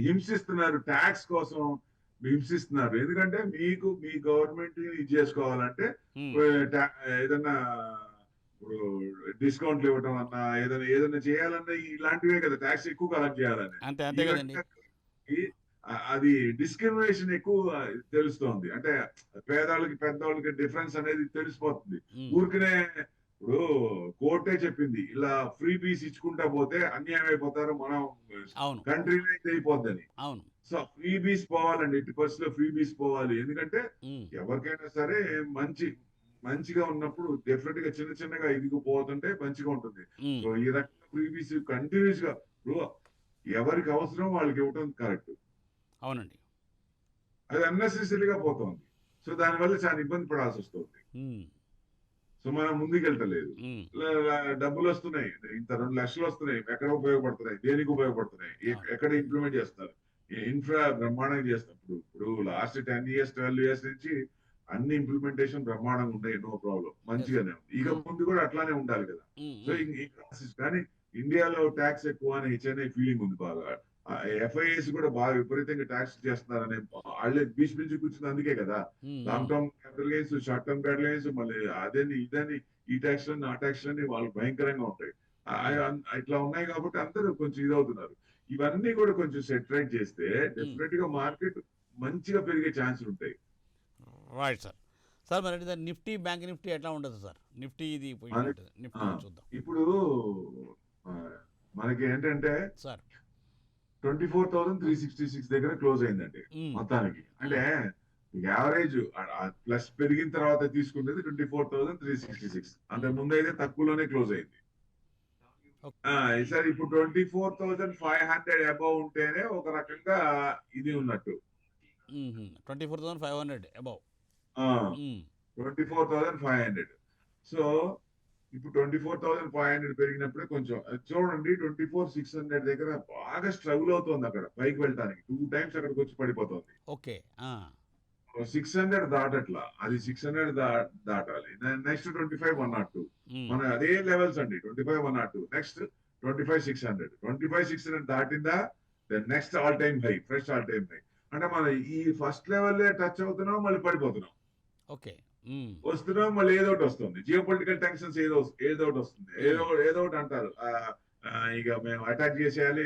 హింసిస్తున్నారు, ట్యాక్స్ కోసం హింసిస్తున్నారు. ఎందుకంటే మీకు మీ గవర్నమెంట్ ఇది చేసుకోవాలంటే ఏదన్నా ఇప్పుడు డిస్కౌంట్లు ఇవ్వటం అన్నా, ఏదైనా చేయాలన్నా ఇలాంటివే కదా, ట్యాక్స్ ఎక్కువ కలెక్ట్ చేయాలని. అంతే కదండి. అది డిస్క్రిమినేషన్ ఎక్కువ తెలుస్తోంది. అంటే పేదవాళ్ళకి పెద్దవాళ్ళకి డిఫరెన్స్ అనేది తెలిసిపోతుంది. ఊరికనే ఇప్పుడు కోర్టే చెప్పింది ఇలా ఫ్రీ బీస్ ఇచ్చుకుంటా పోతే అన్యాయం అయిపోతారు, మనం కంట్రీనే అయిపోద్దని. సో ఫ్రీ బీస్ పోవాలండి, 80% ఫ్రీ బీస్ పోవాలి. ఎందుకంటే ఎవరికైనా సరే మంచిగా ఉన్నప్పుడు డెఫినెట్ గా చిన్న చిన్నగా ఇదిగిపోతుంటే మంచిగా ఉంటుంది. సో ఈ రకంగా ఫ్రీ బీస్ కంటిన్యూస్ గా ఎవరికి అవసరం వాళ్ళకి ఇవ్వటం కరెక్ట్. అవునండి, అది అన్నెసెసరీగా పోతుంది. సో దానివల్ల చాలా ఇబ్బంది పడాల్సి వస్తుంది. సో మనం ముందుకెళ్తలేదు. డబ్బులు వస్తున్నాయి, ఇంత 2 లక్షలు వస్తున్నాయి, ఎక్కడ ఉపయోగపడుతున్నాయి, దేనికి ఉపయోగపడుతున్నాయి, ఎక్కడ ఇంప్లిమెంట్ చేస్తారు, ఇన్ఫ్రా బ్రహ్మాండంగా చేస్తున్నప్పుడు. ఇప్పుడు లాస్ట్ 10 years 12 years నుంచి అన్ని ఇంప్లిమెంటేషన్ బ్రహ్మాండంగా ఉన్నాయి, నో ప్రాబ్లం, మంచిగానే ఉంది. ఇక ముందు కూడా అట్లానే ఉండాలి కదా. సో కానీ ఇండియాలో ట్యాక్స్ ఎక్కువ అని హెచ్ఎన్ఐ ఫీలింగ్ ఉంది బాగా. ఎఫ్ఐఎస్ కూడా బాగా విపరీతంగా ట్యాక్స్ చేస్తున్నారనే వాళ్ళే భీష్మించి కూర్చుంది. అందుకే కదా long term capital gains, short term capital gains, మళ్ళీ అదేని ఇదని ఈ ట్యాక్స్ లని ఆ ట్యాక్స్ లని వాళ్ళు భయంకరంగా ఉంటాయి. ఇట్లా ఉన్నాయి కాబట్టి అందరూ కొంచెం ఇదవుతున్నారు. ఇవన్నీ కూడా కొంచెం సెటరైట్ చేస్తే డెఫినెట్ గా మార్కెట్ మంచిగా పెరిగే ఛాన్సులు ఉంటాయి. Right sir. సార్ మరి నిఫ్టీ, బ్యాంక్ నిఫ్టీ ఎట్లా ఉండదు సార్? నిఫ్టీ ఇది నిఫ్టీ చూద్దాం. ఇప్పుడు మనకి ఏంటంటే సార్ 24,366 దగ్గర క్లోజ్ అయిందండి మొత్తానికి. అంటే యావరేజ్ ప్లస్ పెరిగిన తర్వాత తీసుకునేది 24,366. అంతకు ముందు అయితే తక్కువలోనే క్లోజ్ అయింది. సార్ ఇప్పుడు 24,500 అబౌవ్ ఉంటేనే ఒక రకంగా ఇది ఉన్నట్టు. 24,500 అబౌవ్, 24,500. సో ఇప్పుడు 24,500 పెరిగినప్పుడే కొంచెం చూడండి. 24,600 దగ్గర బాగా స్ట్రగుల్ అవుతుంది. అక్కడ పైకి వెళ్ళటానికి 2 times అక్కడికి వచ్చి పడిపోతుంది. ఓకే, 600 దాటట్లా, అది 600 దాటాలి. నెక్స్ట్ 25,102 మన అదే లెవెల్స్ అండి. 25,102 నెక్స్ట్ 25,600. 25,600 దాటిందా then next all time high, fresh all time high. అంటే మనం ఈ ఫస్ట్ లెవెల్ టచ్ అవుతున్నాం, మళ్ళీ పడిపోతున్నాం. ఓకే, వస్తున్నాం, మళ్ళీ ఏదో ఒకటి వస్తుంది. జియో పొలిటికల్ టెన్షన్స్ ఏదో ఒకటి వస్తుంది, ఏదో ఒకటి అంటారు. ఇక మేము అటాక్ చేసేయాలి,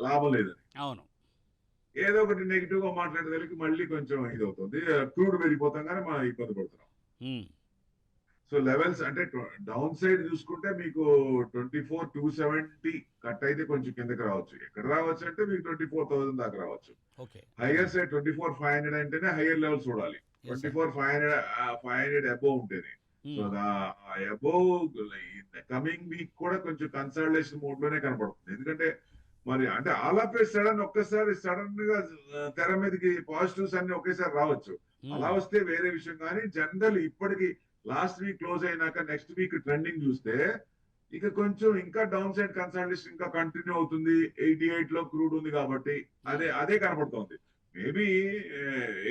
లాభం లేదని. అవును, ఏదో ఒకటి నెగిటివ్ గా మాట్లాడేదానికి మళ్ళీ కొంచెం ఇది అవుతుంది. క్రూడ్ పెరిగిపోతాం కానీ మనం ఇబ్బంది పడుతున్నాం. సో లెవెల్స్ అంటే డౌన్ సైడ్ చూసుకుంటే మీకు 24,270 కట్ అయితే కొంచెం కిందకి రావచ్చు. ఎక్కడ రావచ్చు అంటే మీకు 24,000 దాకా రావచ్చు. హైయర్ సైడ్ 24,500 అంటేనే హైయర్ లెవెల్ చూడాలి. 24,500 అబోవ్ ఉంటేనే. సో అబోవ్ కమింగ్ వీక్ కూడా కొంచెం కన్సల్టేషన్ మోడ్ లోనే కనపడుతుంది. ఎందుకంటే మరి అంటే ఆల్ ఆఫ్ ఏ సడన్ ఒక్కసారి సడన్ గా తెర మీదకి పాజిటివ్స్ అన్ని ఒకేసారి రావచ్చు. అలా వస్తే వేరే విషయం. కానీ జనరల్ ఇప్పటికి లాస్ట్ వీక్ క్లోజ్ అయినాక నెక్స్ట్ వీక్ ట్రెండింగ్ చూస్తే ఇక కొంచెం ఇంకా డౌన్ సైడ్ కన్సల్టేషన్ ఇంకా కంటిన్యూ అవుతుంది. 88 లో క్రూడ్ ఉంది కాబట్టి అదే కనపడుతోంది. మేబీ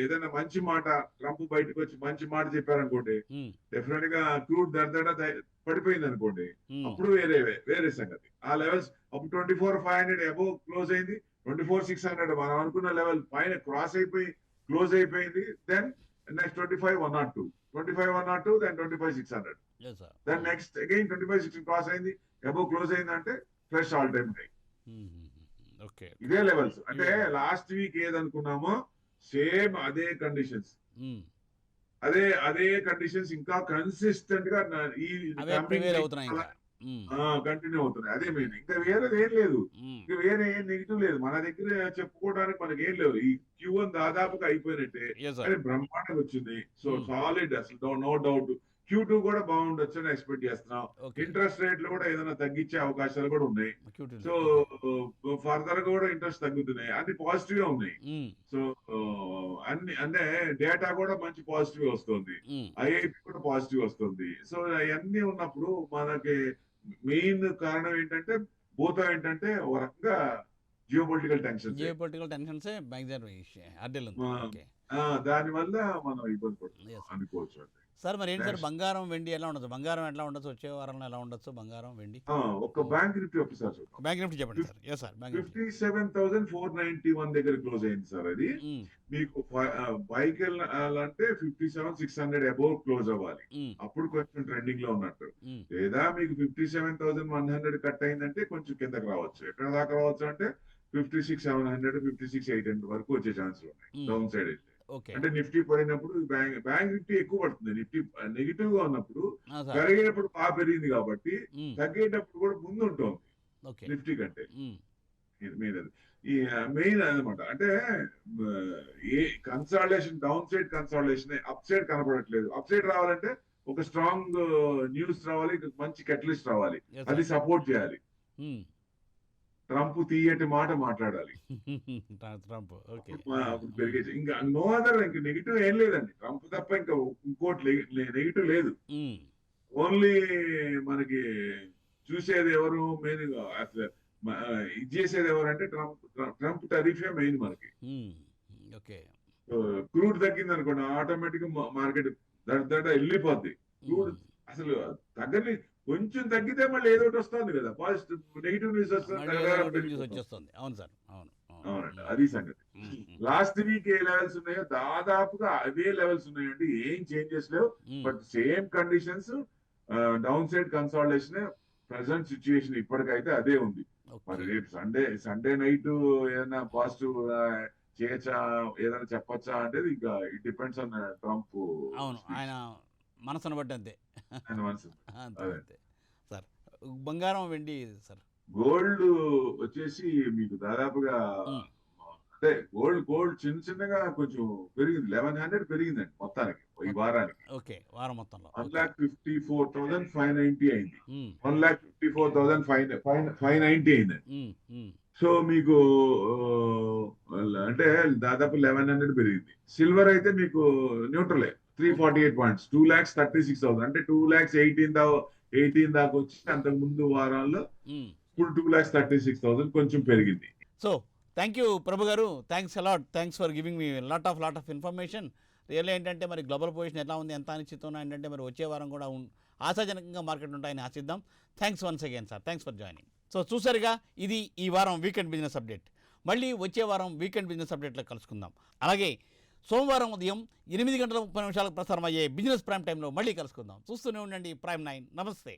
ఏదైనా మంచి మాట ట్రంప్ బయటకు వచ్చి మంచి మాట చెప్పారనుకోండి, డెఫినెట్ గా క్రూడ్ దడ పడిపోయింది అనుకోండి, అప్పుడు వేరే సంగతి. ఆ లెవెల్స్ అప్పుడు 24,500 అబోవ్ క్లోజ్ అయింది. 24,600 మనం అనుకున్న లెవెల్ పైన క్రాస్ అయిపోయి క్లోజ్ అయిపోయింది. Then next 25,102, 25,102, then 25,600, then next again 25,600 cross అయింది, అబోవ్ క్లోజ్ అయింది అంటే fresh all time high. Okay. ఇదే లెవెల్స్ అంటే ఇవే. లాస్ట్ వీక్ ఏదనుకున్నామో సేమ్ అదే కండిషన్స్, హ్మ్. అదే కండిషన్స్ ఇంకా కన్సిస్టెంట్ గా ఈ అవే కమింగ్ ప్రివేల్ వీక్ అవుతున్నాయి ఇంకా. హ్మ్. కంటిన్యూ అవుతున్నాయి. అదే హ్మ్. మెయిన్, ఇంకా వేరేది ఏం లేదు. హ్మ్. ఇంకా వేరే ఏం నెగిటివ్ లేదు మన దగ్గర, చెప్పుకోవడానికి మనకి ఏం లేవు. ఈ Q1 దాదాపుగా అయిపోయినట్టే, యెస్ సార్. కానీ బ్రహ్మాండంగా వచ్చింది. సో హ్మ్. సాలిడ్, అసలు నో డౌట్. Q2 కూడా బాగుండొచ్చు అని ఎక్స్పెక్ట్ చేస్తున్నాం. ఓకే. ఇంట్రెస్ట్ రేట్లు కూడా ఏదైనా తగ్గించే అవకాశాలు కూడా ఉన్నాయి. క్యూటీలు. So okay. ఫర్దర్ గా కూడా ఇంట్రెస్ట్ తగ్గుతున్నాయి, అన్ని పాజిటివ్ గా ఉన్నాయి. హ్మ్. సో అన్ని అంటే డేటా కూడా మంచి పాజిటివ్ వస్తుంది, హ్మ్. ఐఐపి కూడా పాజిటివ్ వస్తుంది. సో అవన్నీ ఉన్నప్పుడు మనకి మెయిన్ కారణం ఏంటంటే, భూతం ఏంటంటే ఒక రకంగా జియో పొలిటికల్ టెన్షన్స్. జియోపొలిటికల్ టెన్షన్సే మ్యాక్సిమం అడ్డేలుంది. ఓకే. దాని వల్ల మనం ఇబ్బంది పడుతున్నాం యెస్. అనుకోవచ్చు అండి. సార్ మరి ఏంటి సార్ నెక్స్ట్ బంగారం, వెండి ఎలా ఉండొచ్చు? బంగారం ఎట్లా ఉండొచ్చు? వచ్చే వారంలో ఎలా ఉండొచ్చు బంగారం, వెండి? ఒక బ్యాంక్ నిఫ్టీ ఒకసారి చూద్దాం. బ్యాంక్ నిఫ్టీ చెప్పండి sir. Yes sir. Bank Nifty. 57,491 దగ్గర క్లోజ్ అయింది సార్ అది. హ్మ్. మీకు పైకి వెళ్ళాలంటే 57,600 అబోవ్ క్లోజ్ అవ్వాలి, హ్మ్. అప్పుడు కొంచెం ట్రెండింగ్ లో ఉన్నట్టు. హ్మ్. లేదా మీకు 57,100 కట్ అయిందంటే కొంచెం కిందకి రావచ్చు. ఎక్కడ దాకా రావచ్చు అంటే 56,700, 56,800 వరకు వచ్చే ఛాన్సులు ఉన్నాయి హ్మ్. డౌన్ సైడ్ అయితే. ఓకే. అంటే నిఫ్టీ పడినప్పుడు బ్యాంక్ నిఫ్టీ ఎక్కువ పడుతుంది. నిఫ్టీ నెగిటివ్ గా ఉన్నప్పుడు, ఆ! సార్. పెరిగేటప్పుడు బాగా పెరిగింది కాబట్టి హ్మ్. తగ్గేటప్పుడు కూడా ముందు ఉంటుంది ఓకే. నిఫ్టీ కంటే. హ్మ్. మెయిన్ అది, ఈ మెయిన్ అనమాట. అంటే ఆ, ఏ consolidation, downside consolidation, upside కనపడట్లేదు. అప్ సైడ్ రావాలంటే ఒక స్ట్రాంగ్ న్యూస్ రావాలి, మంచి కెటలిస్ట్ రావాలి, యెస్ అది సార్. సపోర్ట్ చేయాలి. హ్మ్. ట్రంప్ తీయటి మాట మాట్లాడాలి, ట్రంప్. ఓకే. అప్పుడు ఆ! అప్పుడు హ్మ్. పెరిగేది. ఇంకా నో అదర్, ఇంకా నెగిటివ్ ఏం లేదండి. ట్రంప్ తప్ప ఇంకా ఇంకోటి నెగిటివ్ లేదు. హ్మ్. ఓన్లీ మనకి చూసేది ఎవరు మెయిన్, అసలు ఇది చేసేది ఎవరంటే ట్రంప్ టరీఫే మెయిన్ మనకి. హ్మ్. ఓకే. క్రూడ్ తగ్గింది అనుకోండి, ఆటోమేటిక్ మార్కెట్ దడ వెళ్ళిపోద్ది. క్రూడ్ హ్మ్. అసలు తగ్గని, కొంచెం తగ్గితే మళ్ళీ ఏదో ఒకటి వస్తుంది కదా, పాజిటివ్ నెగిటివ్ న్యూస్ వస్తుంది, మళ్ళీ ఏదో తగ్గ ఒకటి న్యూస్ పెరిగిపోతుంది. వచ్చేస్తుంది. అవును సార్. అవును. అవును. అవునండి, హ్మ్. అది సంగతి. హ్మ్. హ్మ్. లాస్ట్ వీక్ ఏ లెవెల్స్ ఉన్నాయో దాదాపుగా అవే లెవెల్స్ ఉన్నాయండి, ఏం చేంజెస్ లేవు. హ్మ్. But same conditions, down side consolidation, present situation ఇప్పటికైతే అదే ఉంది. మరి ఓకే. రేపు సండే నైట్ ఏదైనా పాజిటివ్ చేయొచ్చా, ఏదైనా చెప్పొచ్చా అంటే ఇంకా ఇట్ డిపెండ్స్ ఆన్ ట్రంప్ అవును. స్పీచ్ ఆయన మనసును బట్టి అంతే. And once. అంతే. అదే అంతే. సార్ బంగారం, వెండి సార్. గోల్డ్ వచ్చేసి మీకు దాదాపుగా, హ్మ్. అంటే గోల్డ్ చిన్న చిన్నగా కొంచెం పెరిగింది, 1100 పెరిగిందండి మొత్తానికి ఈ మొత్ వారానికి. ఓకే. వారం మొత్తంలో. ఓకే. 1,54,590 అయింది. హ్మ్. 1,54,590 అయింది. హ్మ్. హ్మ్. సో మీకు అంటే దాదాపు 1100 పెరిగింది. సిల్వర్ అయితే మీకు న్యూట్రలే, ఓకే. 348 పాయింట్స్, 2,36,000, అంటే 2,18,18 దాకా వచ్చి అంతకు ముందు వారాల్లో హ్మ్. ఇప్పుడు 2,36,000 కొంచెం పెరిగింది. సో థ్యాంక్ యూ ప్రభు గారు. Thanks a lot. Thanks for giving me lot of information. Really ఏంటంటే మరి గ్లోబల్ పొజిషన్ ఎలా ఉంది, ఎంత అనిశ్చితం ఏంటంటే మరి వచ్చే వారం కూడా ఆశాజనకంగా మార్కెట్ ఉంటాయని ఆశిద్దాం. Thanks once again sir. Thanks for joining. So చూసారుగా, ఇది ఈ వారం వీకెండ్ బిజినెస్ అప్డేట్. మళ్ళీ వచ్చే వారం వీకెండ్ బిజినెస్ అప్డేట్లో కలుసుకుందాం. అలాగే సోమవారం ఉదయం 8 గంటల 30 నిమిషాలకు ప్రసారం అయ్యే బిజినెస్ ప్రైమ్ టైంలో మళ్ళీ కలుసుకుందాం. చూస్తూనే ఉండండి ప్రైమ్ 9. నమస్తే.